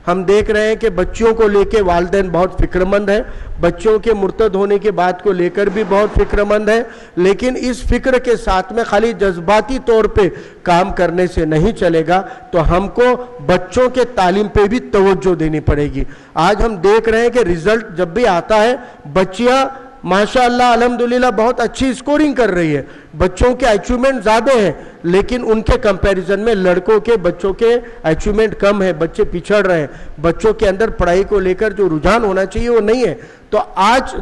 हम देख रहे हैं कि बच्चियों को लेके वालिदैन बहुत फिक्रमंद है, बच्चों के मुर्तद होने की बात को लेकर भी बहुत फिक्रमंद है। लेकिन इस फिक्र के साथ में खाली जज्बाती तौर पे काम करने से नहीं चलेगा, तो हमको बच्चों के तालीम पे भी तवज्जो देनी पड़ेगी। आज हम देख रहे हैं कि रिजल्ट जब भी आता है, बच्चियां माशाअल्लाह अल्हम्दुलिल्लाह बहुत अच्छी स्कोरिंग कर रही है, बच्चों के अचीवमेंट ज़्यादा हैं, लेकिन उनके कंपैरिजन में लड़कों के बच्चों के अचीवमेंट कम है, बच्चे पिछड़ रहे हैं, बच्चों के अंदर पढ़ाई को लेकर जो रुझान होना चाहिए वो नहीं है। तो आज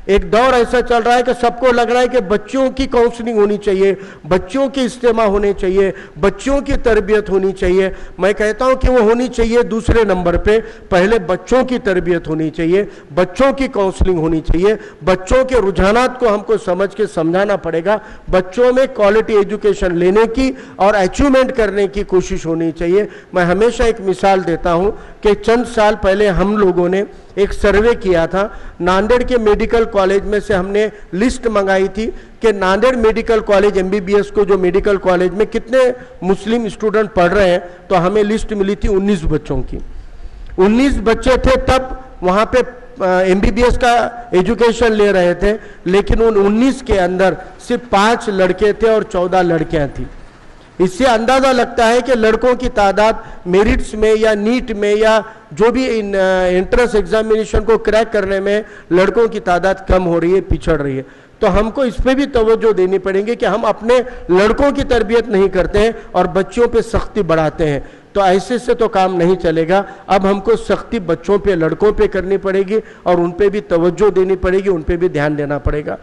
एक दौर ऐसा चल रहा है कि सबको लग रहा है कि बच्चों की काउंसलिंग होनी चाहिए, बच्चों की इस्तेमा होने चाहिए, बच्चों की तरबियत होनी चाहिए। मैं कहता हूं कि वो होनी चाहिए दूसरे नंबर पे, पहले बच्चों की तरबियत होनी चाहिए, बच्चों की काउंसलिंग होनी चाहिए, बच्चों के रुझानात को हमको समझ के समझाना पड़ेगा, बच्चों में क्वालिटी एजुकेशन लेने की और अचीवमेंट करने की कोशिश होनी चाहिए। मैं हमेशा एक मिसाल देता हूं कि चंद साल पहले हम लोगों ने एक सर्वे किया था, नांदेड़ के मेडिकल कॉलेज में से हमने लिस्ट मंगाई थी कि नांदेड़ मेडिकल कॉलेज एमबीबीएस को जो मेडिकल कॉलेज में कितने मुस्लिम स्टूडेंट पढ़ रहे हैं, तो हमें लिस्ट मिली थी 19 बच्चों की। 19 बच्चे थे तब वहाँ पे एमबीबीएस का एजुकेशन ले रहे थे, लेकिन उन 19 के अंदर सिर्फ 5 लड़के थे और 14 लड़कियां थी। इससे अंदाज़ा लगता है कि लड़कों की तादाद मेरिट्स में या नीट में या जो भी एंट्रेंस एग्जामिनेशन को क्रैक करने में लड़कों की तादाद कम हो रही है, पिछड़ रही है। तो हमको इस पे भी तवज्जो देनी पड़ेगी कि हम अपने लड़कों की तरबियत नहीं करते हैं और बच्चियों पे सख्ती बढ़ाते हैं, तो ऐसे से तो काम नहीं चलेगा। अब हमको सख्ती बच्चों पे, लड़कों पे करनी पड़ेगी और उन पे भी तवज्जो देनी पड़ेगी, उन पे भी ध्यान देना पड़ेगा।